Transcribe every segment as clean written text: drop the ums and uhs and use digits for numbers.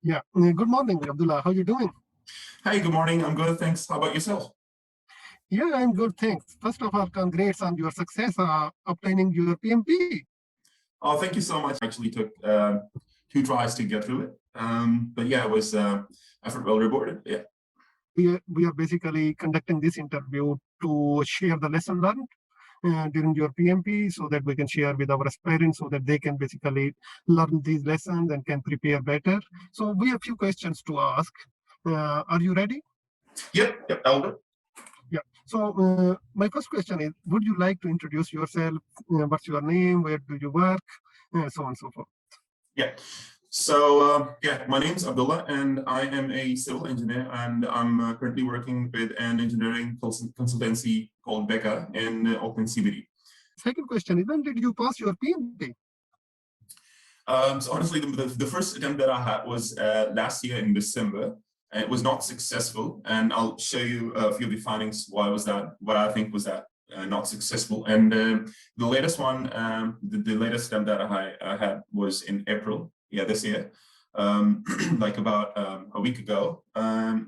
Yeah. Good morning, Abdullah. How you doing? Hi, good morning. I'm good, thanks. How about yourself? Yeah, I'm good, thanks. First of all, congrats on your success obtaining your PMP. Oh, thank you so much. I actually took 2 tries to get through it. But yeah, it was effort well rewarded. Yeah. We are basically conducting this interview to share the lesson learned during your PMP so that we can share with our aspirants so that they can basically learn these lessons and can prepare better. So we have a few questions to ask. Are you ready? Yep, Albert. Yeah. So my first question is, would you like to introduce yourself? What's your name? Where do you work? So on and so forth. Yeah. So yeah, my name is Abdullah, and I am a civil engineer, and I'm currently working with an engineering consultancy called 𝐩𝐞 in Auckland CBD. Second question is, when did you pass your PMP? So honestly, the first attempt that I had was last year in December. It was not successful, and I'll show you a few of the findings. Why was that? What I think was that not successful. And the latest one, the latest attempt that I had was in April, this year, like about a week ago.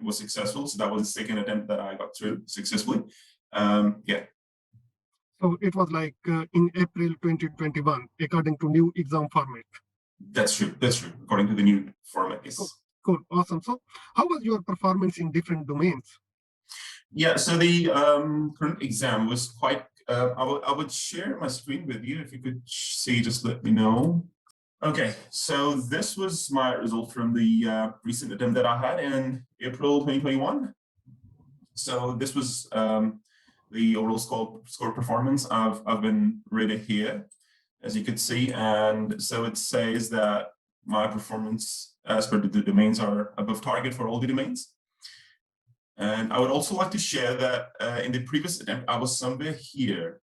Was successful. So that was the second attempt that I got through successfully. Yeah. So it was like in April 2021, according to new exam format. That's true. That's true. According to the new format, yes. Cool. Awesome. So how was your performance in different domains? Yeah, so the current exam was quite, I would share my screen with you. If you could see, just let me know. Okay, so this was my result from the recent attempt that I had in April 2021. So this was the overall score performance. I've been rated here, as you could see. And so it says that my performance as per the domains are above target for all the domains. And I would also like to share that in the previous attempt, I was somewhere here.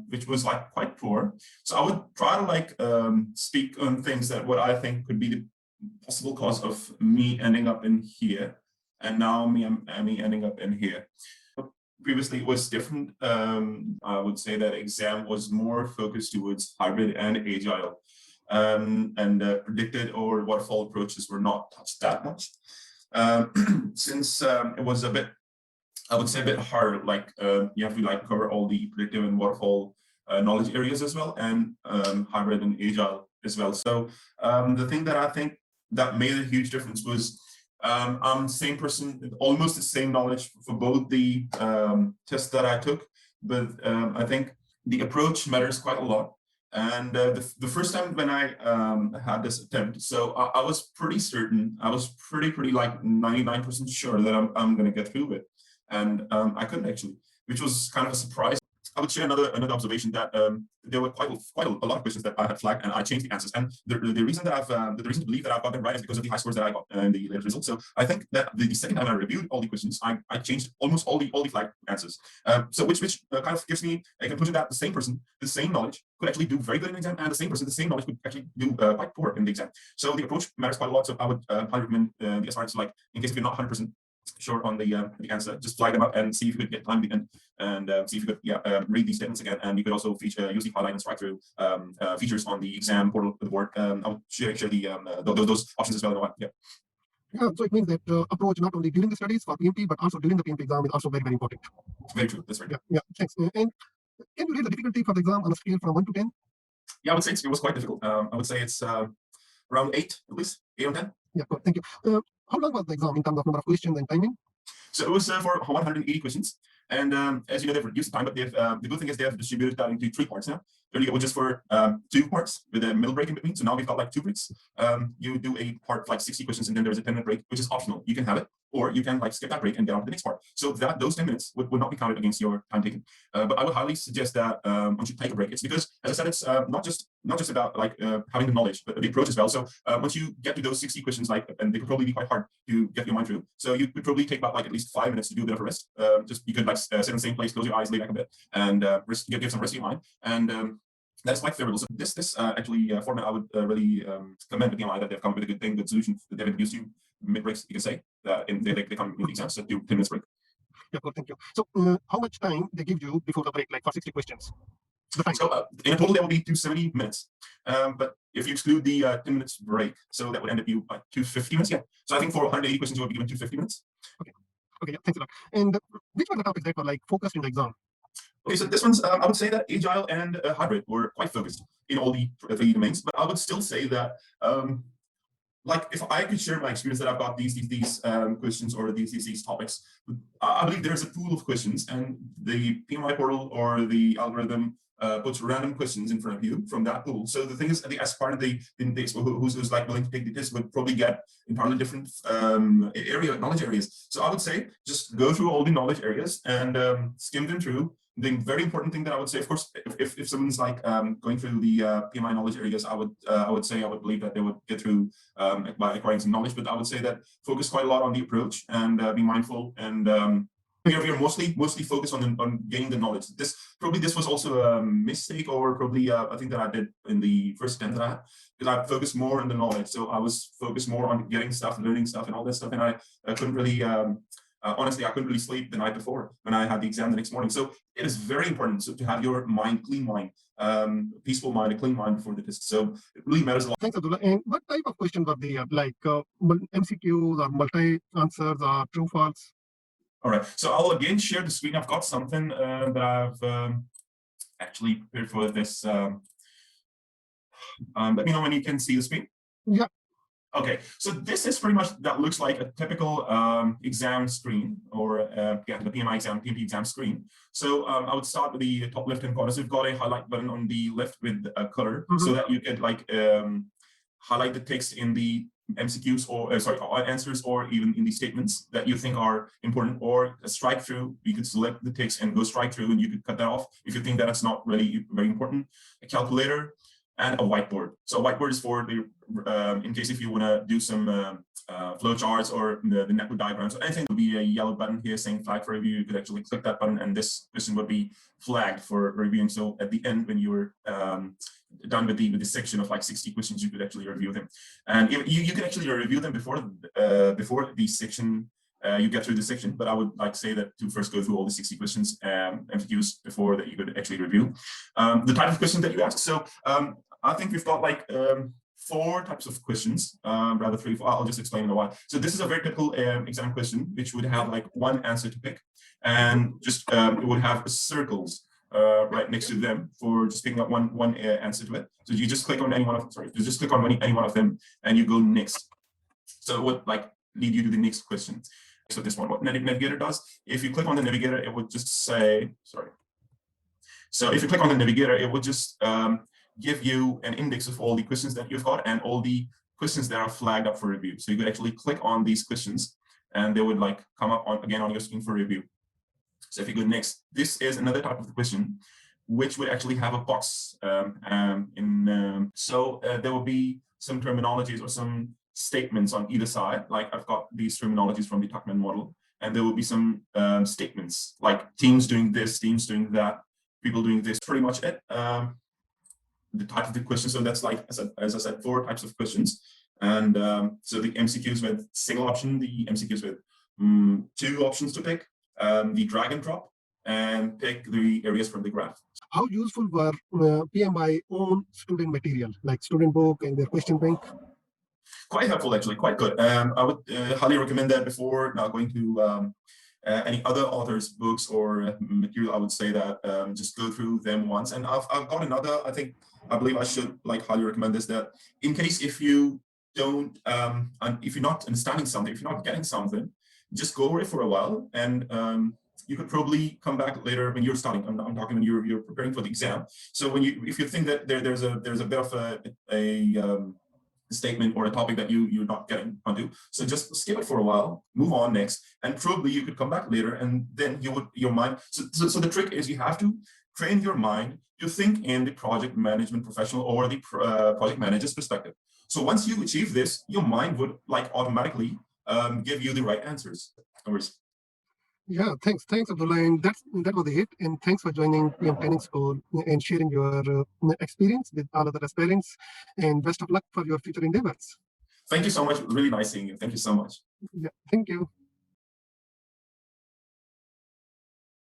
Which was like quite poor. So I would try to like speak on things that what I think could be the possible cause of me ending up in here. And now me ending up in here. Previously it was different. I would say that exam was more focused towards hybrid and agile. And predicted or waterfall approaches were not touched that much. Since it was a bit, I would say a bit hard, like you have to like cover all the predictive and waterfall knowledge areas as well, and hybrid and agile as well. So the thing that I think that made a huge difference was I'm the same person, almost the same knowledge for both the tests that I took, but I think the approach matters quite a lot. And the first time when I had this attempt, so I was pretty certain, I was pretty like 99% sure that I'm going to get through it. And I couldn't actually, which was kind of a surprise. I would share another observation that there were quite a lot of questions that I had flagged, and I changed the answers. And the reason that the reason to believe that I've got them right is because of the high scores that I got in the latest results. So I think that the second time I reviewed all the questions, I changed almost all the flagged answers. So which kind of gives me a conclusion that the same person, the same knowledge, could actually do very good in the exam, and the same person, the same knowledge, could actually do quite poor in the exam. So the approach matters quite a lot. So I would highly recommend the aspirants, like, in case if you're not 100% sure on the answer, just flag them up and see if you could get time at the end, and see if you could read these statements again. And you could also feature use the highlight and strike through features on the exam portal with the board. I'll share those options as well. Yeah, so it means that approach not only during the studies for PMP, but also during the PMP exam is also very, very important. Very true. That's right. Yeah, thanks. And can you rate the difficulty for the exam on a scale from 1 to 10? Yeah, I would say it was quite difficult. I would say it's around 8, at least 8 on 10. Yeah, good. Thank you. How long was the exam in terms of number of questions and timing? So it was for 180 questions. And as you know, they've reduced the time, but the good thing is they have distributed that into 3 parts now. Earlier it was just for 2 parts with a middle break in between. So now we've got like 2 breaks. You do a part like 60 questions, and then there's a 10-minute break, which is optional. You can have it, or you can like skip that break and get on to the next part. So that those 10 minutes would not be counted against your time taken. But I would highly suggest that one should take a break. It's because, as I said, it's not just about like having the knowledge, but the approach as well. So once you get to those 60 questions, and they could probably be quite hard to get your mind through. So you could probably take about like at least 5 minutes to do a bit of a rest. Just you could like sit in the same place, close your eyes, lay back a bit, and give some rest to your mind. And that's quite favorable. So this actually format I would really commend with the MI that they've come up with a good solution that they've introduced you mid breaks. You can say they come in the exams, so do 10 minutes break. Yeah, good, thank you. So how much time they give you before the break, like for 60 questions? So in total, there will be 270 minutes. But if you exclude the 10 minutes break. So that would end up you like 250 minutes. Yeah. So I think for 180 questions, you would be given 250 minutes. Okay. Okay. Yeah, thanks a lot. And which were the topics that were like focused in the exam? Okay, so this one's, I would say that agile and hybrid were quite focused in all the three domains, but I would still say that, like if I could share my experience that I've got these questions or these topics, I believe there's a pool of questions, and the PMI portal or the algorithm puts random questions in front of you from that pool. So the thing is, I think as part of the who's like willing to take the test would probably get entirely different knowledge areas. So I would say just go through all the knowledge areas and skim them through. The very important thing that I would say, of course, if someone's like going through the PMI knowledge areas, I would say I would believe that they would get through by acquiring some knowledge. But I would say that focus quite a lot on the approach and be mindful, and you're mostly focused on gaining the knowledge. This was also a mistake, or probably a thing that I did in the first attempt that I had, because I focused more on the knowledge. So I was focused more on getting stuff, learning stuff, and all that stuff, and I couldn't really. Honestly, I couldn't really sleep the night before when I had the exam the next morning. So it is very important to have your clean mind, peaceful mind, a clean mind before the test. So it really matters a lot. Thanks, Abdullah. And what type of questions were they? Like MCQs or multi-answers or true false? All right. So I'll again share the screen. I've got something that I've actually prepared for this. Let me know when you can see the screen. Yeah. Okay, so this is pretty much, that looks like a typical exam screen, or the PMI exam, PMP exam screen. So I would start with the top left-hand corner. So we've got a highlight button on the left with a color, so that you could like highlight the text in the MCQs or answers, or even in the statements that you think are important, or a strike through. You could select the text and go strike through, and you could cut that off if you think that it's not really very important. A calculator, and a whiteboard. So a whiteboard is for the in case if you want to do some flow charts or the network diagrams or anything. There would be a yellow button here saying flag for review. You could actually click that button, and this question would be flagged for reviewing. So at the end, when you're done with the section of like 60 questions, you could actually review them, and you can actually review them before the section. You get through the section, but I would like say that to first go through all the 60 questions, MCQs, before that you could actually review the type of questions that you ask. So I think we've got like 4 types of questions, rather 3, 4. I'll just explain in a while. So this is a very typical exam question, which would have like one answer to pick, and just it would have circles right next to them for just picking up one answer to it. So you just click on any one of any one of them, and you go next. So it would like lead you to the next question. So this one, what Navigator does, if you click on the Navigator, it would just say, So if you click on the Navigator, it would just give you an index of all the questions that you've got and all the questions that are flagged up for review. So you could actually click on these questions, and they would like come up again on your screen for review. So if you go next, this is another type of the question, which would actually have a box so there will be some terminologies or some statements on either side. Like I've got these terminologies from the Tuckman model, and there will be some statements like teams doing this, teams doing that, people doing this. Pretty much it. The type of the question. So that's like, as I said, 4 types of questions. And so the MCQs with single option, the MCQs with 2 options to pick, the drag and drop, and pick the areas from the graph. How useful were PMI own student material, like student book and their question bank? Quite helpful, actually, quite good. I would highly recommend that before now going to any other authors' books or material. I would say that just go through them once. And I've got another, I believe I should like highly recommend this, that in case if you don't, if you're not understanding something, if you're not getting something, just go over it for a while, and you could probably come back later when you're studying. I'm talking when you're preparing for the exam. So if you think that there's a bit of a statement or a topic that you're not getting onto, so just skip it for a while, move on next, and probably you could come back later, and then your mind. So the trick is you have to train your mind to think in the project management professional or the project manager's perspective. So once you achieve this, your mind would like automatically give you the right answers. Yeah, thanks, Abdullah. And that was it. And thanks for joining PM Planning School and sharing your experience with all other aspirants. And best of luck for your future endeavors. Thank you so much. Really nice seeing you. Thank you so much. Yeah, thank you.